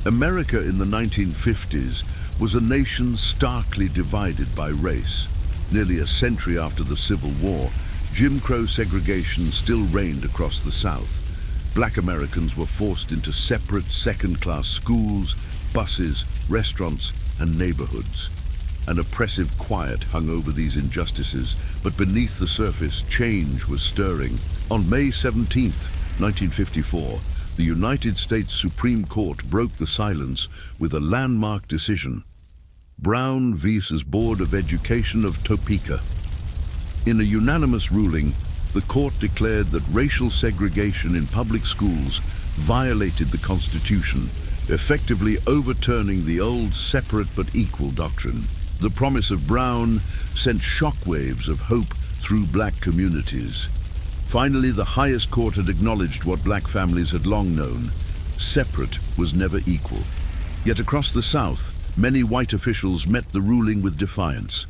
America in the 1950s was a nation starkly divided by race. Nearly a century after the Civil War, Jim Crow segregation still reigned across the South. Black Americans were forced into separate second-class schools, buses, restaurants, and neighborhoods. An oppressive quiet hung over these injustices, but beneath the surface, change was stirring. On May 17, 1954, the United States Supreme Court broke the silence with a landmark decision. Brown vs. Board of Education of Topeka. In a unanimous ruling, the court declared that racial segregation in public schools violated the Constitution, effectively overturning the old separate but equal doctrine. The promise of Brown sent shockwaves of hope through black communities. Finally, the highest court had acknowledged what black families had long known: separate was never equal. Yet across the South, many white officials met the ruling with defiance.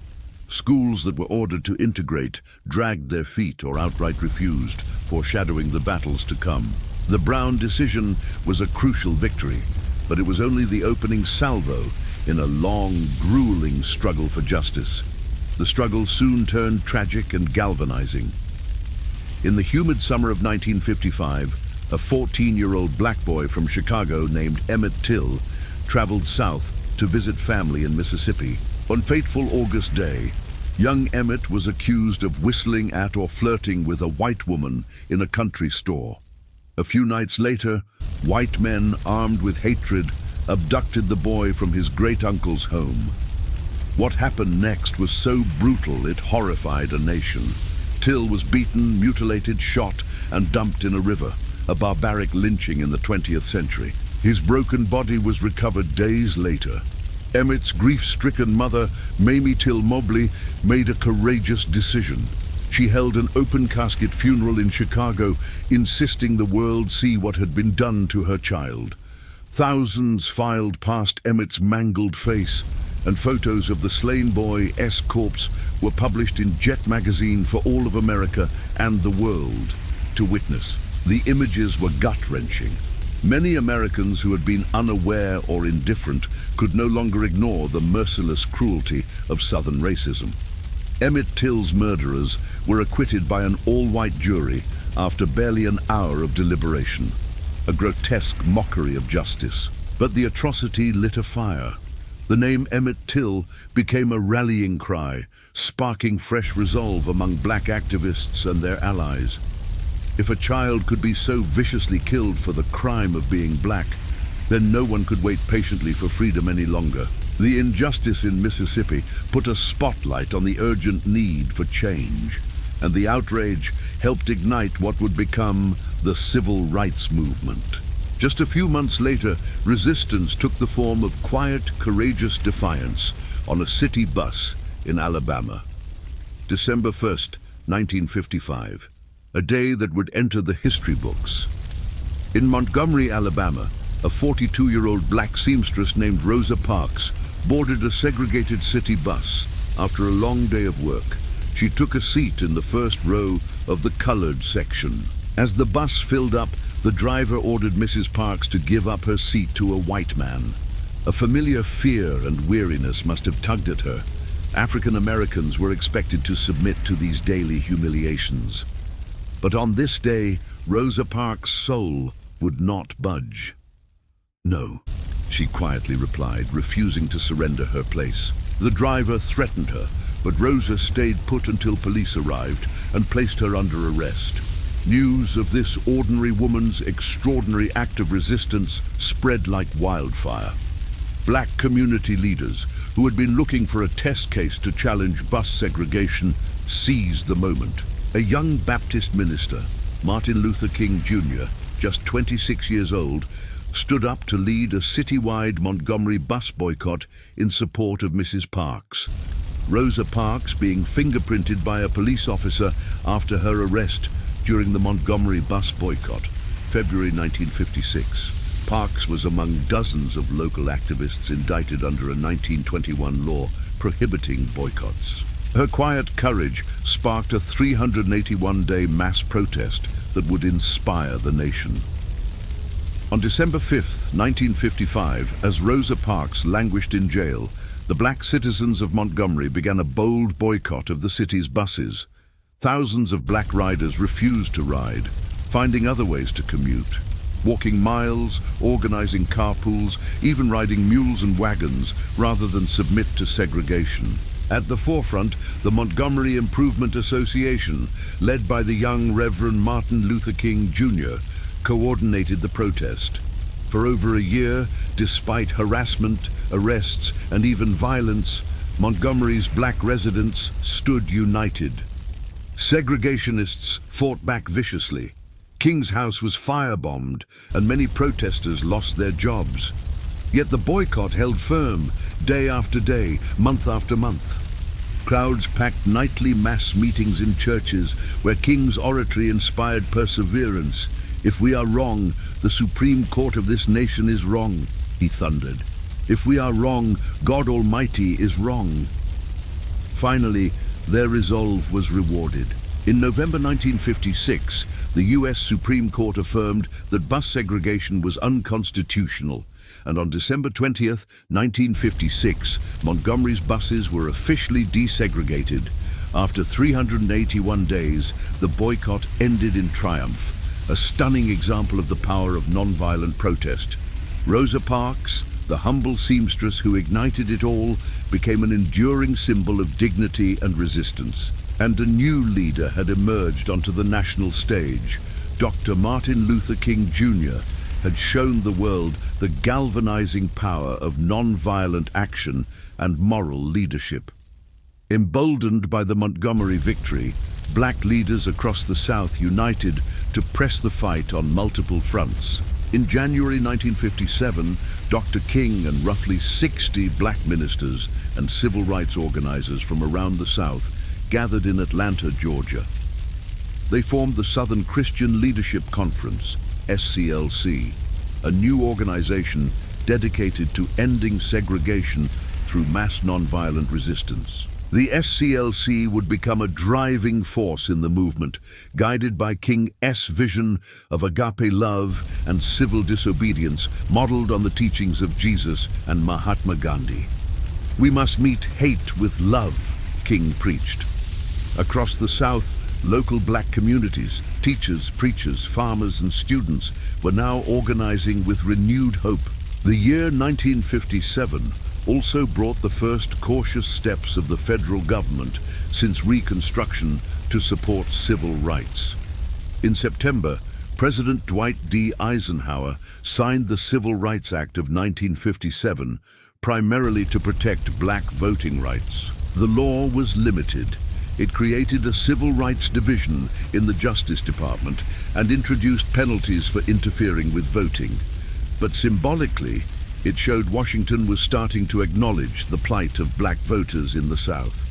Schools that were ordered to integrate dragged their feet or outright refused, foreshadowing the battles to come. The Brown decision was a crucial victory, but it was only the opening salvo in a long, grueling struggle for justice. The struggle soon turned tragic and galvanizing. In the humid summer of 1955, a 14-year-old black boy from Chicago named Emmett Till traveled south to visit family in Mississippi. On fateful August day, young Emmett was accused of whistling at or flirting with a white woman in a country store. A few nights later, white men armed with hatred abducted the boy from his great-uncle's home. What happened next was so brutal it horrified a nation. Till was beaten, mutilated, shot, and dumped in a river, a barbaric lynching in the 20th century. His broken body was recovered days later. Emmett's grief-stricken mother, Mamie Till Mobley, made a courageous decision. She held an open-casket funeral in Chicago, insisting the world see what had been done to her child. Thousands filed past Emmett's mangled face, and photos of the slain boy's corpse were published in Jet magazine for all of America and the world to witness. The images were gut-wrenching. Many Americans who had been unaware or indifferent could no longer ignore the merciless cruelty of Southern racism. Emmett Till's murderers were acquitted by an all-white jury after barely an hour of deliberation, a grotesque mockery of justice. But the atrocity lit a fire. The name Emmett Till became a rallying cry, sparking fresh resolve among black activists and their allies. If a child could be so viciously killed for the crime of being black, then no one could wait patiently for freedom any longer. The injustice in Mississippi put a spotlight on the urgent need for change, and the outrage helped ignite what would become the civil rights movement. Just a few months later, resistance took the form of quiet, courageous defiance on a city bus in Alabama. December 1st, 1955. A day that would enter the history books. In Montgomery, Alabama, a 42-year-old black seamstress named Rosa Parks boarded a segregated city bus. After a long day of work, she took a seat in the first row of the colored section. As the bus filled up, the driver ordered Mrs. Parks to give up her seat to a white man. A familiar fear and weariness must have tugged at her. African Americans were expected to submit to these daily humiliations. But on this day, Rosa Parks' soul would not budge. "No," she quietly replied, refusing to surrender her place. The driver threatened her, but Rosa stayed put until police arrived and placed her under arrest. News of this ordinary woman's extraordinary act of resistance spread like wildfire. Black community leaders, who had been looking for a test case to challenge bus segregation, seized the moment. A young Baptist minister, Martin Luther King Jr., just 26 years old, stood up to lead a citywide Montgomery bus boycott in support of Mrs. Parks. Rosa Parks being fingerprinted by a police officer after her arrest during the Montgomery bus boycott, February 1956. Parks was among dozens of local activists indicted under a 1921 law prohibiting boycotts. Her quiet courage sparked a 381-day mass protest that would inspire the nation. On December 5, 1955, as Rosa Parks languished in jail, the black citizens of Montgomery began a bold boycott of the city's buses. Thousands of black riders refused to ride, finding other ways to commute. Walking miles, organizing carpools, even riding mules and wagons rather than submit to segregation. At the forefront, the Montgomery Improvement Association, led by the young Reverend Martin Luther King Jr., coordinated the protest. For over a year, despite harassment, arrests, and even violence, Montgomery's black residents stood united. Segregationists fought back viciously. King's house was firebombed, and many protesters lost their jobs. Yet the boycott held firm, day after day, month after month. Crowds packed nightly mass meetings in churches where King's oratory inspired perseverance. "If we are wrong, the Supreme Court of this nation is wrong," he thundered. "If we are wrong, God Almighty is wrong." Finally, their resolve was rewarded. In November 1956, the U.S. Supreme Court affirmed that bus segregation was unconstitutional, and on December 20th, 1956, Montgomery's buses were officially desegregated. After 381 days, the boycott ended in triumph, a stunning example of the power of nonviolent protest. Rosa Parks, the humble seamstress who ignited it all, became an enduring symbol of dignity and resistance. And a new leader had emerged onto the national stage. Dr. Martin Luther King Jr. had shown the world the galvanizing power of nonviolent action and moral leadership. Emboldened by the Montgomery victory, black leaders across the South united to press the fight on multiple fronts. In January 1957, Dr. King and roughly 60 black ministers and civil rights organizers from around the South gathered in Atlanta, Georgia. They formed the Southern Christian Leadership Conference, SCLC, a new organization dedicated to ending segregation through mass nonviolent resistance. The SCLC would become a driving force in the movement, guided by King's vision of agape love and civil disobedience modeled on the teachings of Jesus and Mahatma Gandhi. "We must meet hate with love," King preached. Across the South, local black communities, teachers, preachers, farmers, and students were now organizing with renewed hope. The year 1957 also brought the first cautious steps of the federal government since Reconstruction to support civil rights. In September, President Dwight D. Eisenhower signed the Civil Rights Act of 1957, primarily to protect black voting rights. The law was limited. It created a civil rights division in the Justice Department and introduced penalties for interfering with voting. But symbolically, it showed Washington was starting to acknowledge the plight of black voters in the South.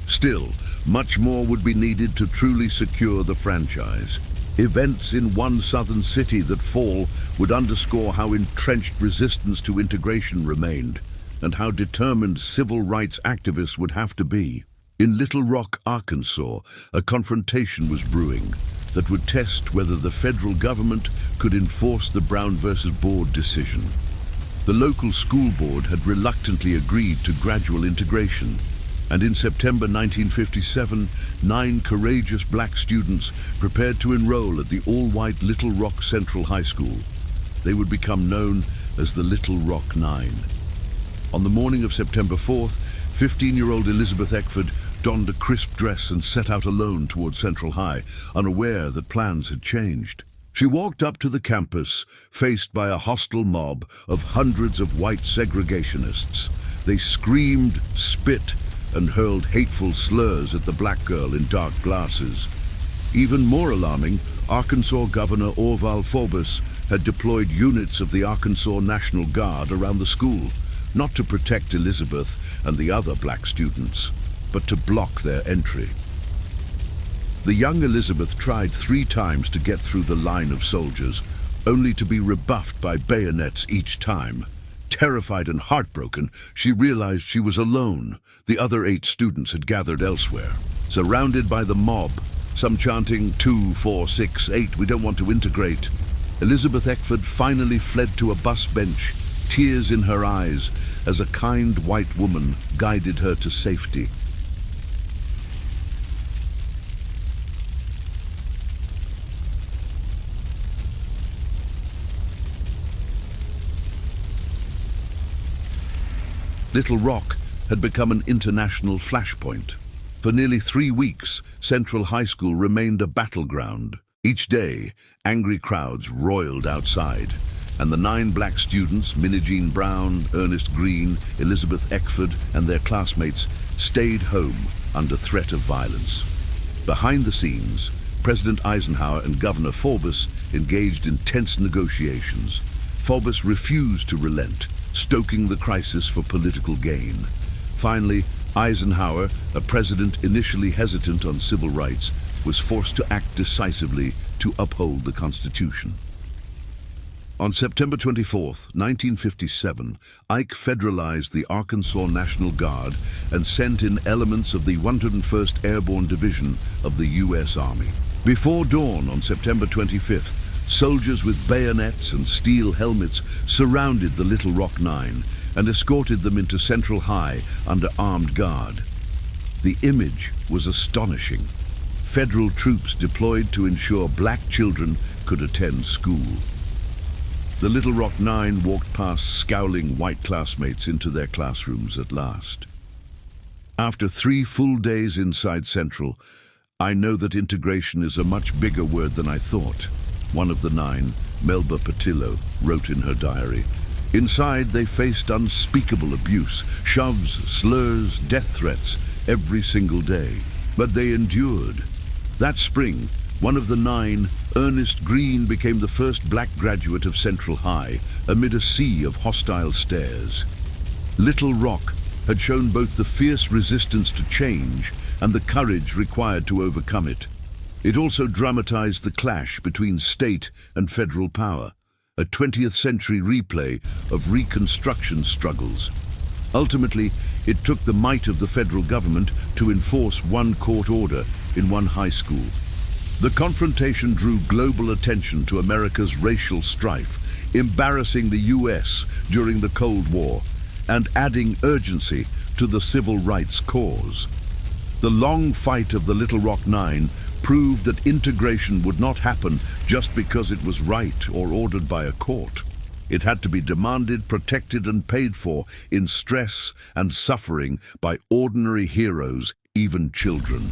Still, much more would be needed to truly secure the franchise. Events in one southern city that fall would underscore how entrenched resistance to integration remained, and how determined civil rights activists would have to be. In Little Rock, Arkansas, a confrontation was brewing that would test whether the federal government could enforce the Brown versus Board decision. The local school board had reluctantly agreed to gradual integration, and in September 1957, 9 courageous black students prepared to enroll at the all-white Little Rock Central High School. They would become known as the Little Rock Nine. On the morning of September 4th, 15-year-old Elizabeth Eckford donned a crisp dress and set out alone toward Central High, unaware that plans had changed. She walked up to the campus, faced by a hostile mob of hundreds of white segregationists. They screamed, spit, and hurled hateful slurs at the black girl in dark glasses. Even more alarming, Arkansas Governor Orval Forbes had deployed units of the Arkansas National Guard around the school, not to protect Elizabeth and the other black students, but to block their entry. The young Elizabeth tried 3 times to get through the line of soldiers, only to be rebuffed by bayonets each time. Terrified and heartbroken, she realized she was alone. The other 8 students had gathered elsewhere. Surrounded by the mob, some chanting 2, 4, 6, 8, we don't want to integrate. Elizabeth Eckford finally fled to a bus bench, tears in her eyes, as a kind white woman guided her to safety. Little Rock had become an international flashpoint. For nearly 3 weeks, Central High School remained a battleground. Each day, angry crowds roiled outside, and the 9 black students, Minnie Jean Brown, Ernest Green, Elizabeth Eckford, and their classmates, stayed home under threat of violence. Behind the scenes, President Eisenhower and Governor Faubus engaged in tense negotiations. Faubus refused to relent, stoking the crisis for political gain. Finally, Eisenhower, a president initially hesitant on civil rights, was forced to act decisively to uphold the Constitution. On September 24, 1957, Ike federalized the Arkansas National Guard and sent in elements of the 101st Airborne Division of the U.S. Army. Before dawn on September 25th, soldiers with bayonets and steel helmets surrounded the Little Rock Nine and escorted them into Central High under armed guard. The image was astonishing. Federal troops deployed to ensure black children could attend school. The Little Rock Nine walked past scowling white classmates into their classrooms at last. After 3 full days inside Central, I know that integration is a much bigger word than I thought, one of the 9, Melba Patillo, wrote in her diary. Inside, they faced unspeakable abuse, shoves, slurs, death threats every single day. But they endured. That spring, one of the 9, Ernest Green, became the first black graduate of Central High amid a sea of hostile stares. Little Rock had shown both the fierce resistance to change and the courage required to overcome it. It also dramatized the clash between state and federal power, a 20th century replay of Reconstruction struggles. Ultimately, it took the might of the federal government to enforce one court order in one high school. The confrontation drew global attention to America's racial strife, embarrassing the U.S. during the Cold War and adding urgency to the civil rights cause. The long fight of the Little Rock Nine proved that integration would not happen just because it was right or ordered by a court. It had to be demanded, protected, and paid for in stress and suffering by ordinary heroes, even children.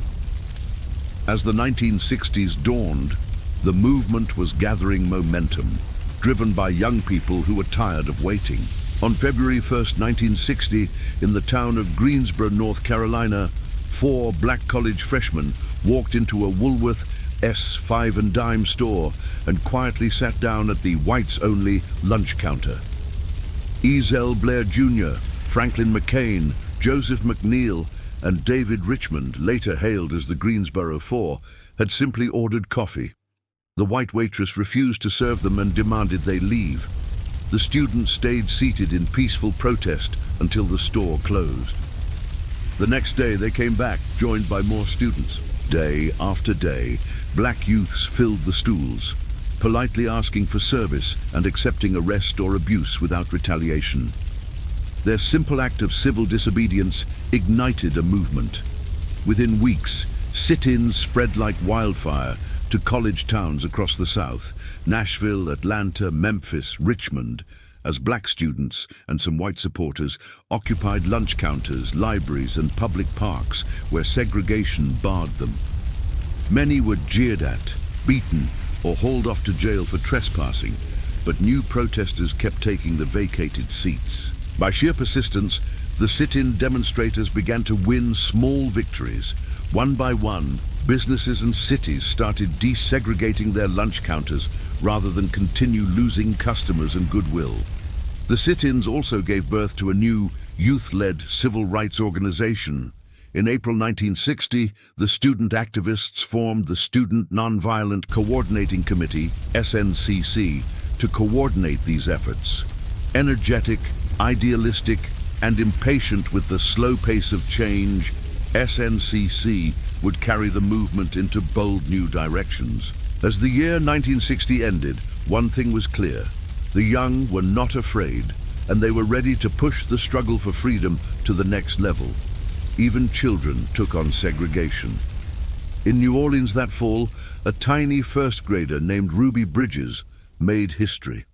As the 1960s dawned, the movement was gathering momentum, driven by young people who were tired of waiting. On February 1st, 1960, in the town of Greensboro, North Carolina, 4 black college freshmen walked into a Woolworth S5 and dime store and quietly sat down at the whites-only lunch counter. Ezell Blair Jr., Franklin McCain, Joseph McNeil, and David Richmond, later hailed as the Greensboro Four, had simply ordered coffee. The white waitress refused to serve them and demanded they leave. The students stayed seated in peaceful protest until the store closed. The next day they came back, joined by more students. Day after day, black youths filled the stools, politely asking for service and accepting arrest or abuse without retaliation. Their simple act of civil disobedience ignited a movement. Within weeks, sit-ins spread like wildfire to college towns across the South, Nashville, Atlanta, Memphis, Richmond, as black students and some white supporters occupied lunch counters, libraries, and public parks where segregation barred them. Many were jeered at, beaten, or hauled off to jail for trespassing, but new protesters kept taking the vacated seats. By sheer persistence, the sit-in demonstrators began to win small victories. One by one, businesses and cities started desegregating their lunch counters rather than continue losing customers and goodwill. The sit-ins also gave birth to a new youth-led civil rights organization. In April 1960, the student activists formed the Student Nonviolent Coordinating Committee, SNCC, to coordinate these efforts. Energetic, idealistic, and impatient with the slow pace of change, SNCC would carry the movement into bold new directions. As the year 1960 ended, One thing was clear: the young were not afraid, and they were ready to push the struggle for freedom to the next level. Even children took on segregation. In New Orleans that fall, a tiny first grader named Ruby Bridges made history.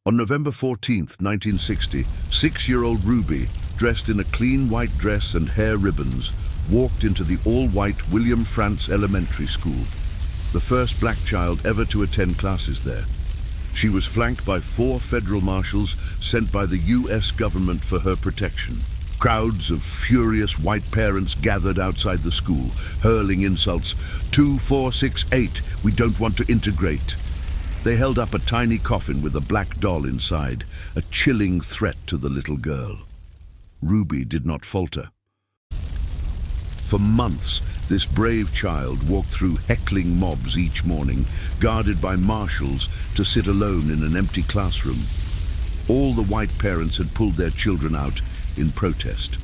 On November 14, 1960, 6-year-old Ruby, dressed in a clean white dress and hair ribbons, walked into the all-white William Frantz Elementary School, the first black child ever to attend classes there. She was flanked by 4 federal marshals sent by the U.S. government for her protection. Crowds of furious white parents gathered outside the school, hurling insults. 2, 4, 6, 8, we don't want to integrate. They held up a tiny coffin with a black doll inside, a chilling threat to the little girl. Ruby did not falter. For months, this brave child walked through heckling mobs each morning, guarded by marshals, to sit alone in an empty classroom. All the white parents had pulled their children out in protest.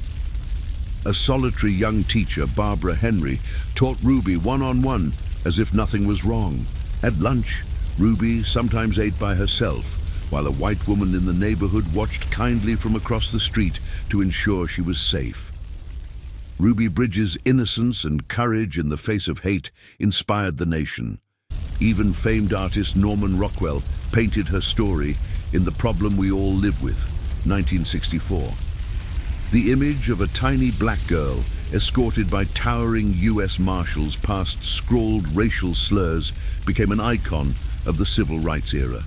A solitary young teacher, Barbara Henry, taught Ruby one-on-one as if nothing was wrong. At lunch, Ruby sometimes ate by herself, while a white woman in the neighborhood watched kindly from across the street to ensure she was safe. Ruby Bridges' innocence and courage in the face of hate inspired the nation. Even famed artist Norman Rockwell painted her story in The Problem We All Live With, 1964. The image of a tiny black girl escorted by towering U.S. Marshals past scrawled racial slurs became an icon of the civil rights era.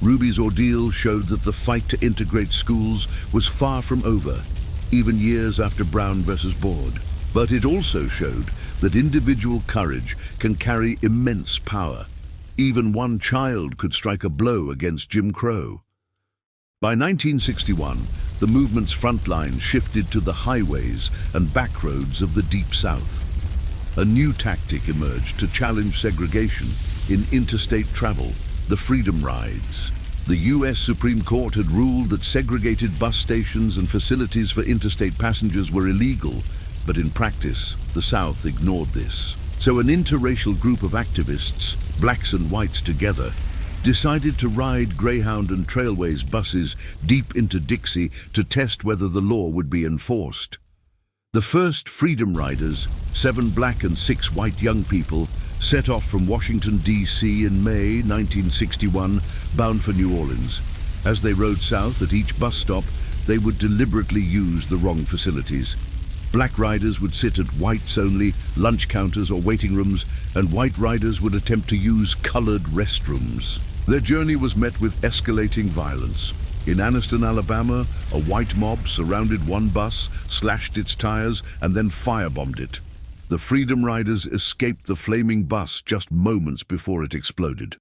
Ruby's ordeal showed that the fight to integrate schools was far from over, even years after Brown versus Board. But it also showed that individual courage can carry immense power. Even one child could strike a blow against Jim Crow. By 1961, the movement's front line shifted to the highways and backroads of the Deep South. A new tactic emerged to challenge segregation in interstate travel: the Freedom Rides. The U.S. Supreme Court had ruled that segregated bus stations and facilities for interstate passengers were illegal, but in practice, the South ignored this. So an interracial group of activists, blacks and whites together, decided to ride Greyhound and Trailways buses deep into Dixie to test whether the law would be enforced. The first Freedom Riders, 7 black and 6 white young people, set off from Washington, D.C. in May 1961, bound for New Orleans. As they rode south at each bus stop, they would deliberately use the wrong facilities. Black riders would sit at whites-only lunch counters or waiting rooms, and white riders would attempt to use colored restrooms. Their journey was met with escalating violence. In Anniston, Alabama, a white mob surrounded one bus, slashed its tires, and then firebombed it. The Freedom Riders escaped the flaming bus just moments before it exploded.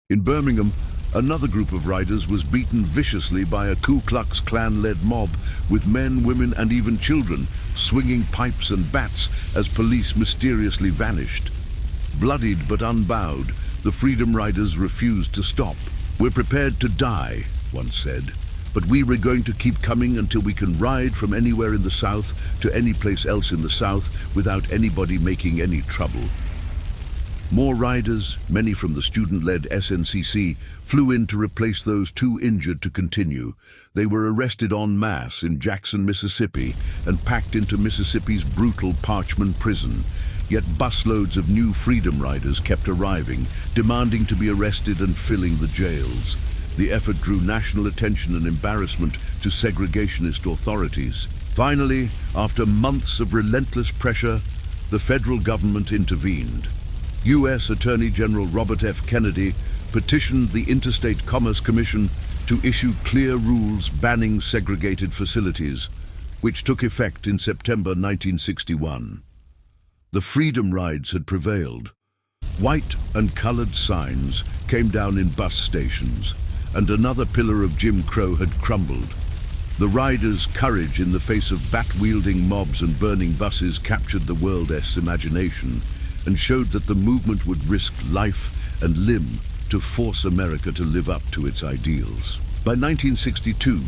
In Birmingham, another group of riders was beaten viciously by a Ku Klux Klan-led mob, with men, women, and even children swinging pipes and bats as police mysteriously vanished. Bloodied but unbowed, the Freedom Riders refused to stop. "We're prepared to die," one said, "but we were going to keep coming until we can ride from anywhere in the South to any place else in the South without anybody making any trouble." More riders, many from the student-led SNCC, flew in to replace those too injured to continue. They were arrested en masse in Jackson, Mississippi, and packed into Mississippi's brutal Parchman prison. Yet busloads of new Freedom Riders kept arriving, demanding to be arrested and filling the jails. The effort drew national attention and embarrassment to segregationist authorities. Finally, after months of relentless pressure, the federal government intervened. U.S. Attorney General Robert F. Kennedy petitioned the Interstate Commerce Commission to issue clear rules banning segregated facilities, which took effect in September 1961. The Freedom Rides had prevailed. White and colored signs came down in bus stations, and another pillar of Jim Crow had crumbled. The riders' courage in the face of bat-wielding mobs and burning buses captured the world's imagination and showed that the movement would risk life and limb to force America to live up to its ideals. By 1962,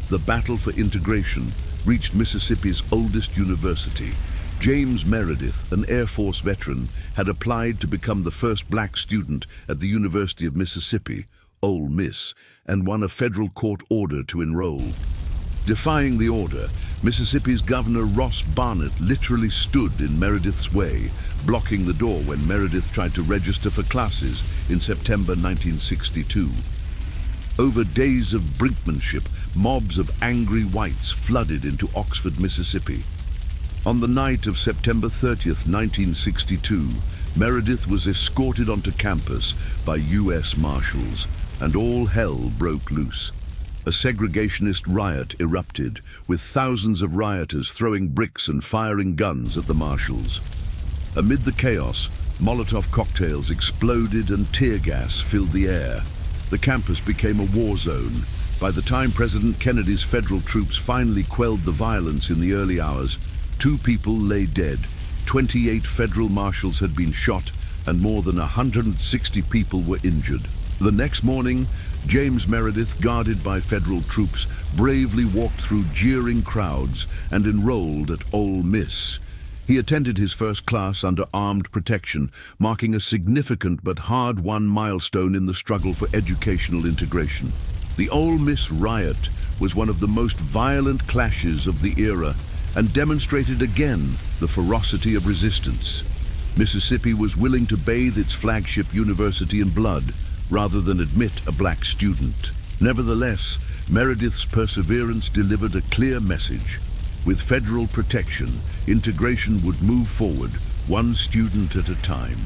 the battle for integration reached Mississippi's oldest university. James Meredith, an Air Force veteran, had applied to become the first black student at the University of Mississippi, Ole Miss, and won a federal court order to enroll. Defying the order, Mississippi's Governor Ross Barnett literally stood in Meredith's way, blocking the door when Meredith tried to register for classes in September 1962. Over days of brinkmanship, mobs of angry whites flooded into Oxford, Mississippi. On the night of September 30th, 1962, Meredith was escorted onto campus by U.S. Marshals, and all hell broke loose. A segregationist riot erupted, with thousands of rioters throwing bricks and firing guns at the Marshals. Amid the chaos, Molotov cocktails exploded and tear gas filled the air. The campus became a war zone. By the time President Kennedy's federal troops finally quelled the violence in the early hours, 2 people lay dead, 28 federal marshals had been shot, and more than 160 people were injured. The next morning, James Meredith, guarded by federal troops, bravely walked through jeering crowds and enrolled at Ole Miss. He attended his first class under armed protection, marking a significant but hard-won milestone in the struggle for educational integration. The Ole Miss riot was one of the most violent clashes of the era and demonstrated again the ferocity of resistance. Mississippi was willing to bathe its flagship university in blood rather than admit a black student. Nevertheless, Meredith's perseverance delivered a clear message. With federal protection, integration would move forward, one student at a time.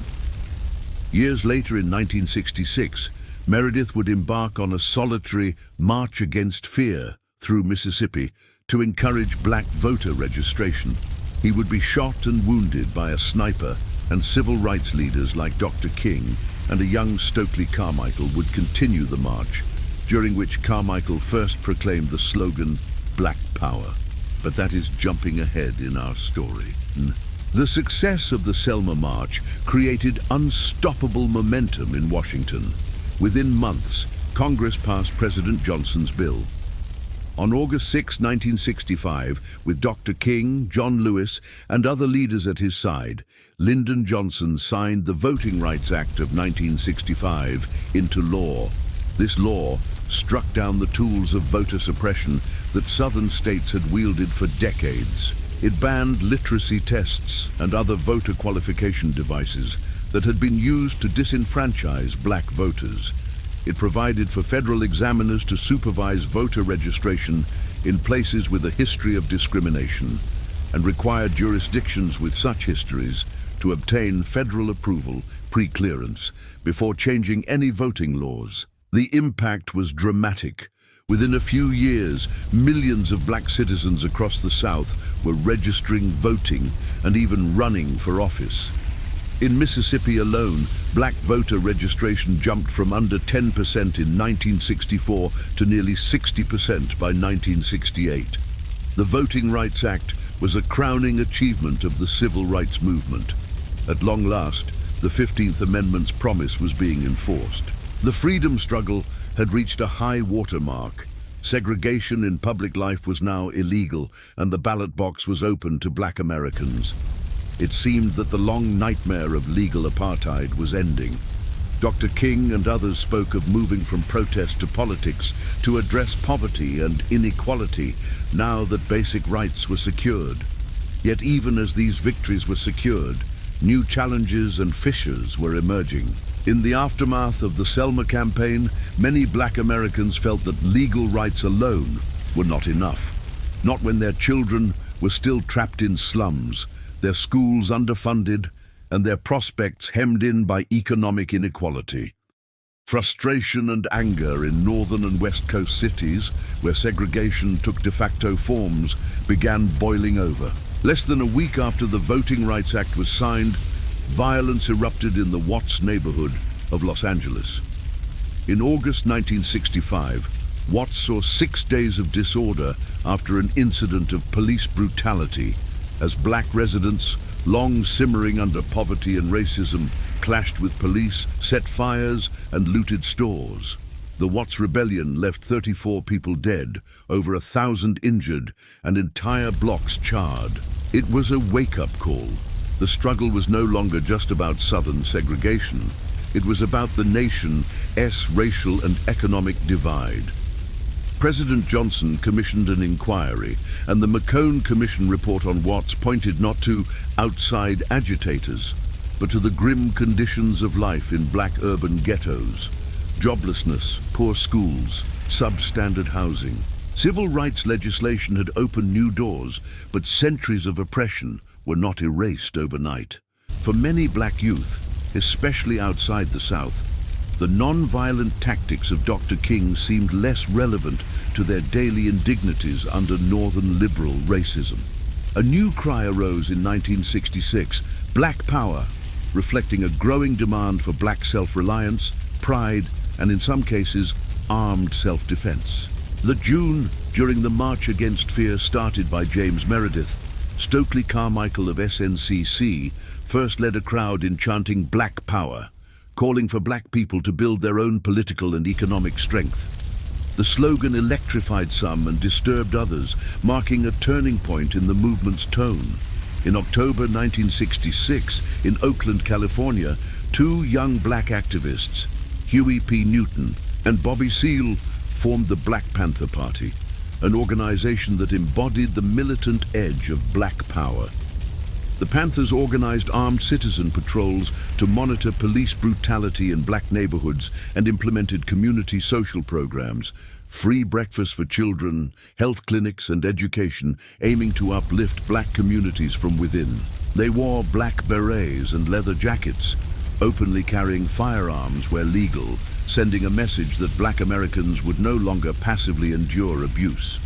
Years later, in 1966, Meredith would embark on a solitary march against fear through Mississippi to encourage black voter registration. He would be shot and wounded by a sniper, and civil rights leaders like Dr. King and a young Stokely Carmichael would continue the march, during which Carmichael first proclaimed the slogan, "Black Power." But that is jumping ahead in our story. The success of the Selma March created unstoppable momentum in Washington. Within months, Congress passed President Johnson's bill. On August 6, 1965, with Dr. King, John Lewis, and other leaders at his side, Lyndon Johnson signed the Voting Rights Act of 1965 into law. This law struck down the tools of voter suppression that southern states had wielded for decades. It banned literacy tests and other voter qualification devices that had been used to disenfranchise black voters. It provided for federal examiners to supervise voter registration in places with a history of discrimination, and required jurisdictions with such histories to obtain federal approval, pre-clearance, before changing any voting laws. The impact was dramatic. Within a few years, millions of black citizens across the South were registering, voting, and even running for office. In Mississippi alone, black voter registration jumped from under 10% in 1964 to nearly 60% by 1968. The Voting Rights Act was a crowning achievement of the civil rights movement. At long last, the 15th Amendment's promise was being enforced. The freedom struggle had reached a high watermark. Segregation in public life was now illegal, and the ballot box was open to black Americans. It seemed that the long nightmare of legal apartheid was ending. Dr. King and others spoke of moving from protest to politics to address poverty and inequality now that basic rights were secured. Yet even as these victories were secured, new challenges and fissures were emerging. In the aftermath of the Selma campaign, many black Americans felt that legal rights alone were not enough. Not when their children were still trapped in slums, their schools underfunded, and their prospects hemmed in by economic inequality. Frustration and anger in northern and west coast cities, where segregation took de facto forms, began boiling over. Less than a week after the Voting Rights Act was signed, violence erupted in the Watts neighborhood of Los Angeles. In August 1965, Watts saw 6 days of disorder after an incident of police brutality, as black residents, long simmering under poverty and racism, clashed with police, set fires, and looted stores. The Watts Rebellion left 34 people dead, over 1,000 injured, and entire blocks charred. It was a wake-up call. The struggle was no longer just about Southern segregation. It was about the nation's racial and economic divide. President Johnson commissioned an inquiry, and the McCone Commission report on Watts pointed not to outside agitators, but to the grim conditions of life in black urban ghettos: joblessness, poor schools, substandard housing. Civil rights legislation had opened new doors, but centuries of oppression were not erased overnight. For many black youth, especially outside the South, the non-violent tactics of Dr. King seemed less relevant to their daily indignities under Northern liberal racism. A new cry arose in 1966, Black Power, reflecting a growing demand for black self-reliance, pride, and in some cases, armed self-defense. That June, during the March Against Fear started by James Meredith, Stokely Carmichael of SNCC first led a crowd in chanting Black Power, calling for black people to build their own political and economic strength. The slogan electrified some and disturbed others, marking a turning point in the movement's tone. In October 1966, in Oakland, California, two young black activists, Huey P. Newton and Bobby Seale, formed the Black Panther Party, an organization that embodied the militant edge of black power. The Panthers organized armed citizen patrols to monitor police brutality in black neighborhoods and implemented community social programs, free breakfast for children, health clinics, and education, aiming to uplift black communities from within. They wore black berets and leather jackets, openly carrying firearms where legal, sending a message that black Americans would no longer passively endure abuse.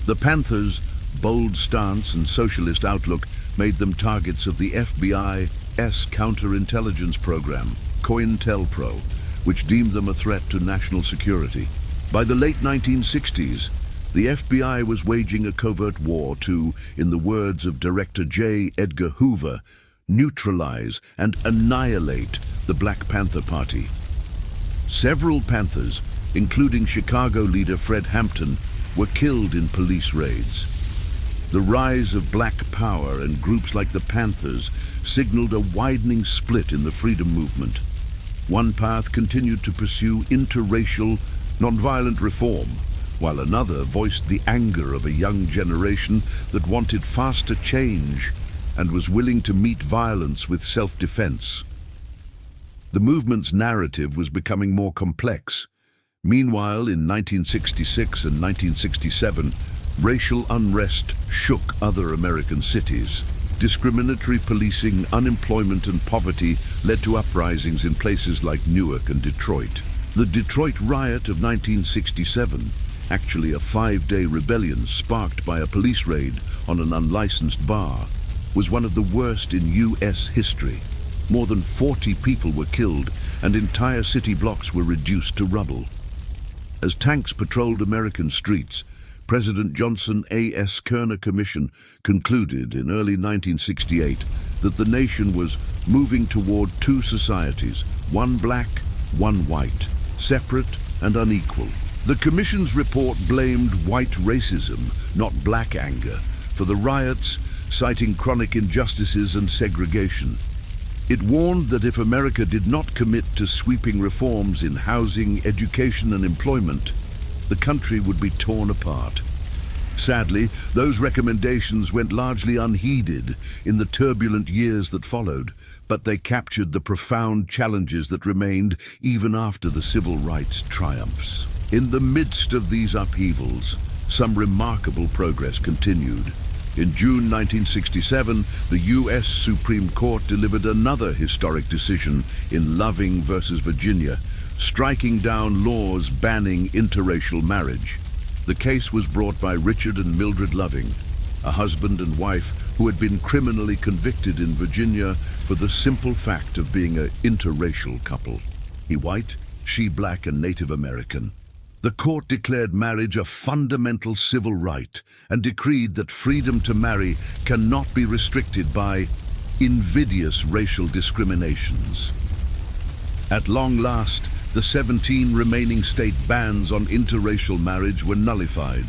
The Panthers' bold stance and socialist outlook made them targets of the FBI's counterintelligence program, COINTELPRO, which deemed them a threat to national security. By the late 1960s, the FBI was waging a covert war to, in the words of Director J. Edgar Hoover, neutralize and annihilate the Black Panther Party. Several Panthers, including Chicago leader Fred Hampton, were killed in police raids. The rise of black power and groups like the Panthers signaled a widening split in the freedom movement. One path continued to pursue interracial, nonviolent reform, while another voiced the anger of a young generation that wanted faster change and was willing to meet violence with self-defense. The movement's narrative was becoming more complex. Meanwhile, in 1966 and 1967, racial unrest shook other American cities. Discriminatory policing, unemployment, and poverty led to uprisings in places like Newark and Detroit. The Detroit riot of 1967, actually a 5-day rebellion sparked by a police raid on an unlicensed bar, was one of the worst in U.S. history. More than 40 people were killed, and entire city blocks were reduced to rubble. As tanks patrolled American streets, President Johnson's Kerner Commission concluded in early 1968 that the nation was moving toward two societies, one black, one white, separate and unequal. The Commission's report blamed white racism, not black anger, for the riots, citing chronic injustices and segregation. It warned that if America did not commit to sweeping reforms in housing, education, and employment, the country would be torn apart. Sadly, those recommendations went largely unheeded in the turbulent years that followed, but they captured the profound challenges that remained even after the civil rights triumphs. In the midst of these upheavals, some remarkable progress continued. In June 1967, the U.S. Supreme Court delivered another historic decision in Loving versus Virginia, striking down laws banning interracial marriage. The case was brought by Richard and Mildred Loving, a husband and wife who had been criminally convicted in Virginia for the simple fact of being an interracial couple. He white, she black and Native American. The court declared marriage a fundamental civil right and decreed that freedom to marry cannot be restricted by invidious racial discriminations. At long last, the 17 remaining state bans on interracial marriage were nullified.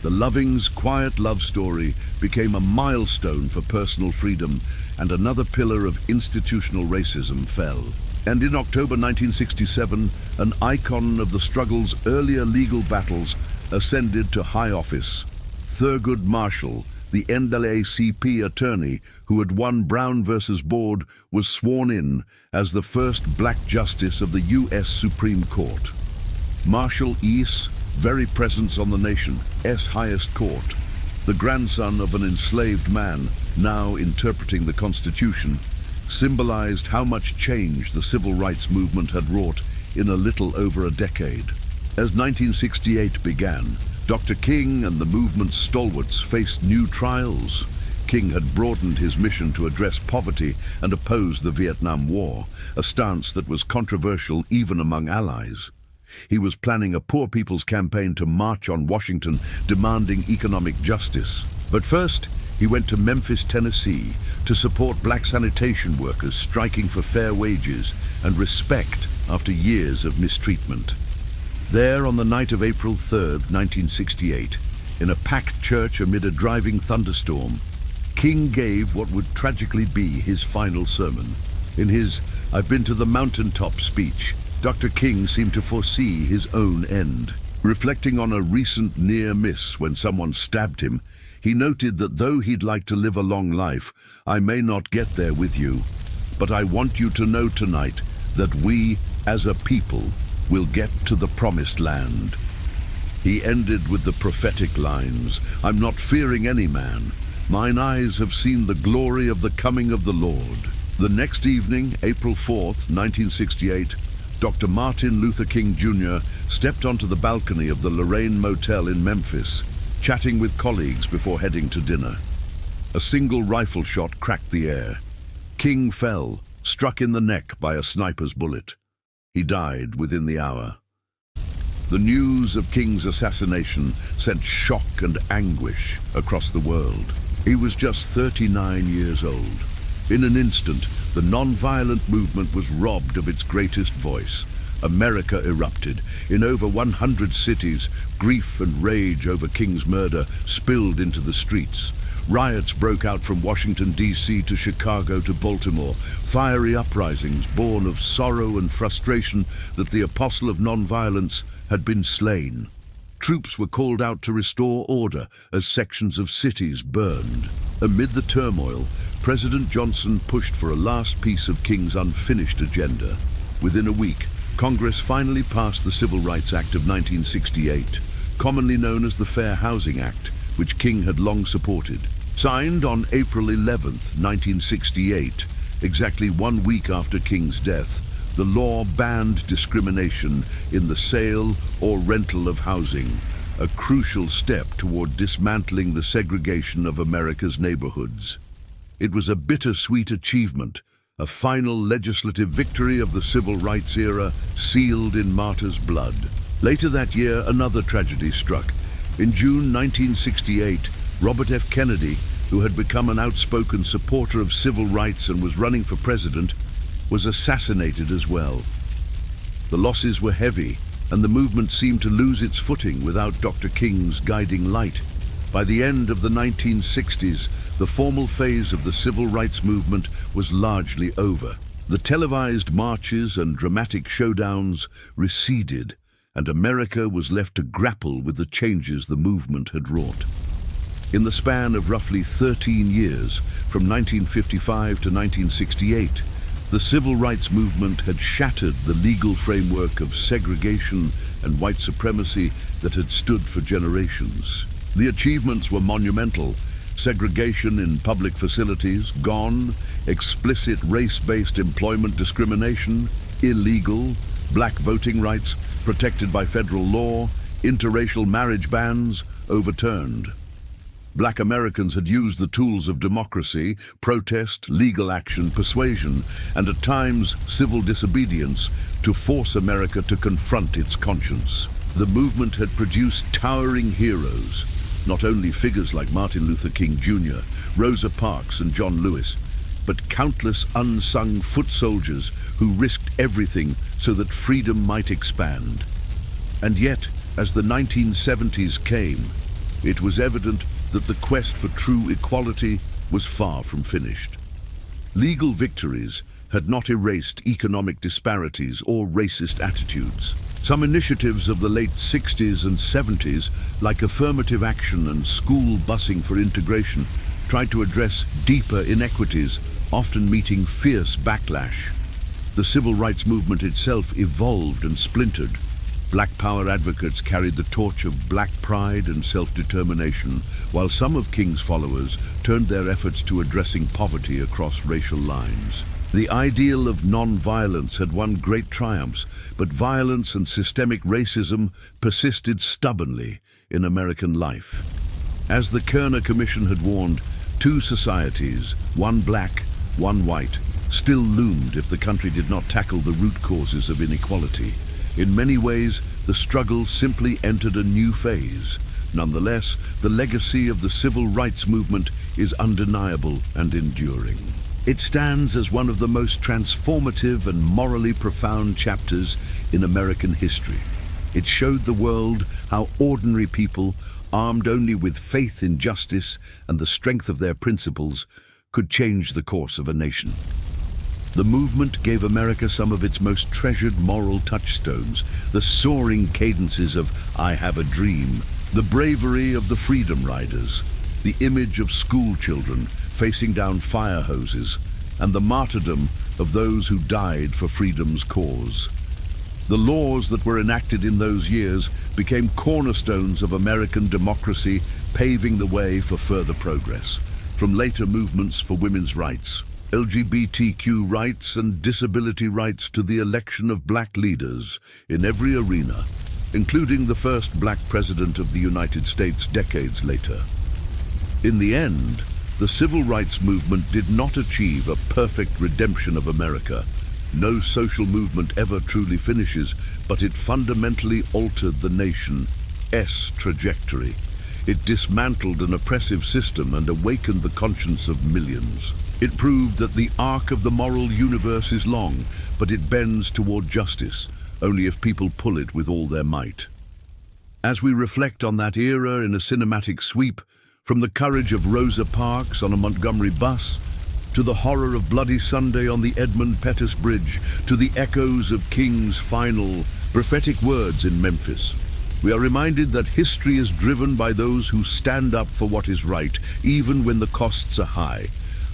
The Lovings' quiet love story became a milestone for personal freedom, and another pillar of institutional racism fell. And in October 1967, an icon of the struggle's earlier legal battles ascended to high office. Thurgood Marshall, the NAACP attorney who had won Brown versus Board, was sworn in as the first black justice of the U.S. Supreme Court. Marshall East, very presence on the nation's highest court, the grandson of an enslaved man now interpreting the Constitution, symbolized how much change the civil rights movement had wrought in a little over a decade. As 1968 began, Dr. King and the movement's stalwarts faced new trials. King had broadened his mission to address poverty and oppose the Vietnam War, a stance that was controversial even among allies. He was planning a poor people's campaign to march on Washington, demanding economic justice. But first, he went to Memphis, Tennessee, to support black sanitation workers striking for fair wages and respect after years of mistreatment. There, on the night of April 3rd, 1968, in a packed church amid a driving thunderstorm, King gave what would tragically be his final sermon. In his "I've been to the mountaintop" speech, Dr. King seemed to foresee his own end. Reflecting on a recent near miss when someone stabbed him, he noted that though he'd like to live a long life, "I may not get there with you, but I want you to know tonight that we, as a people, will get to the promised land." He ended with the prophetic lines, "I'm not fearing any man. Mine eyes have seen the glory of the coming of the Lord." The next evening, April 4th, 1968, Dr. Martin Luther King Jr. stepped onto the balcony of the Lorraine Motel in Memphis, chatting with colleagues before heading to dinner. A single rifle shot cracked the air. King fell, struck in the neck by a sniper's bullet. He died within the hour. The news of King's assassination sent shock and anguish across the world. He was just 39 years old. In an instant, the non-violent movement was robbed of its greatest voice. America erupted. In over 100 cities, grief and rage over King's murder spilled into the streets. Riots broke out from Washington, D.C. to Chicago to Baltimore, fiery uprisings born of sorrow and frustration that the apostle of nonviolence had been slain. Troops were called out to restore order as sections of cities burned. Amid the turmoil, President Johnson pushed for a last piece of King's unfinished agenda. Within a week, Congress finally passed the Civil Rights Act of 1968, commonly known as the Fair Housing Act, which King had long supported. Signed on April 11th, 1968, exactly 1 week after King's death, the law banned discrimination in the sale or rental of housing, a crucial step toward dismantling the segregation of America's neighborhoods. It was a bittersweet achievement, a final legislative victory of the civil rights era sealed in martyrs' blood. Later that year, another tragedy struck. In June 1968, Robert F. Kennedy, who had become an outspoken supporter of civil rights and was running for president, was assassinated as well. The losses were heavy, and the movement seemed to lose its footing without Dr. King's guiding light. By the end of the 1960s, the formal phase of the civil rights movement was largely over. The televised marches and dramatic showdowns receded, and America was left to grapple with the changes the movement had wrought. In the span of roughly 13 years, from 1955 to 1968, the civil rights movement had shattered the legal framework of segregation and white supremacy that had stood for generations. The achievements were monumental. Segregation in public facilities gone, explicit race-based employment discrimination illegal, black voting rights protected by federal law, interracial marriage bans overturned. Black Americans had used the tools of democracy, protest, legal action, persuasion, and at times civil disobedience to force America to confront its conscience. The movement had produced towering heroes, not only figures like Martin Luther King Jr., Rosa Parks, and John Lewis, but countless unsung foot soldiers who risked everything so that freedom might expand. And yet, as the 1970s came, it was evident that the quest for true equality was far from finished. Legal victories had not erased economic disparities or racist attitudes. Some initiatives of the late 60s and 70s, like affirmative action and school busing for integration, tried to address deeper inequities, often meeting fierce backlash. The civil rights movement itself evolved and splintered. Black power advocates carried the torch of black pride and self-determination, while some of King's followers turned their efforts to addressing poverty across racial lines. The ideal of non-violence had won great triumphs, but violence and systemic racism persisted stubbornly in American life. As the Kerner Commission had warned, two societies, one black, one white, still loomed if the country did not tackle the root causes of inequality. In many ways, the struggle simply entered a new phase. Nonetheless, the legacy of the civil rights movement is undeniable and enduring. It stands as one of the most transformative and morally profound chapters in American history. It showed the world how ordinary people, armed only with faith in justice and the strength of their principles, could change the course of a nation. The movement gave America some of its most treasured moral touchstones, the soaring cadences of "I Have a Dream," the bravery of the Freedom Riders, the image of school children facing down fire hoses, and the martyrdom of those who died for freedom's cause. The laws that were enacted in those years became cornerstones of American democracy, paving the way for further progress. From later movements for women's rights, LGBTQ rights and disability rights to the election of black leaders in every arena, including the first black president of the United States decades later. In the end, the civil rights movement did not achieve a perfect redemption of America. No social movement ever truly finishes, but it fundamentally altered the nation's trajectory. It dismantled an oppressive system and awakened the conscience of millions. It proved that the arc of the moral universe is long, but it bends toward justice, only if people pull it with all their might. As we reflect on that era in a cinematic sweep, from the courage of Rosa Parks on a Montgomery bus, to the horror of Bloody Sunday on the Edmund Pettus Bridge, to the echoes of King's final prophetic words in Memphis, we are reminded that history is driven by those who stand up for what is right, even when the costs are high.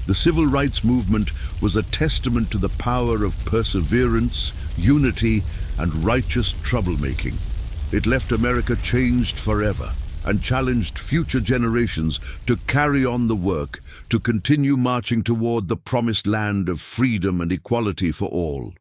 The civil rights movement was a testament to the power of perseverance, unity, and righteous troublemaking. It left America changed forever and challenged future generations to carry on the work, to continue marching toward the promised land of freedom and equality for all.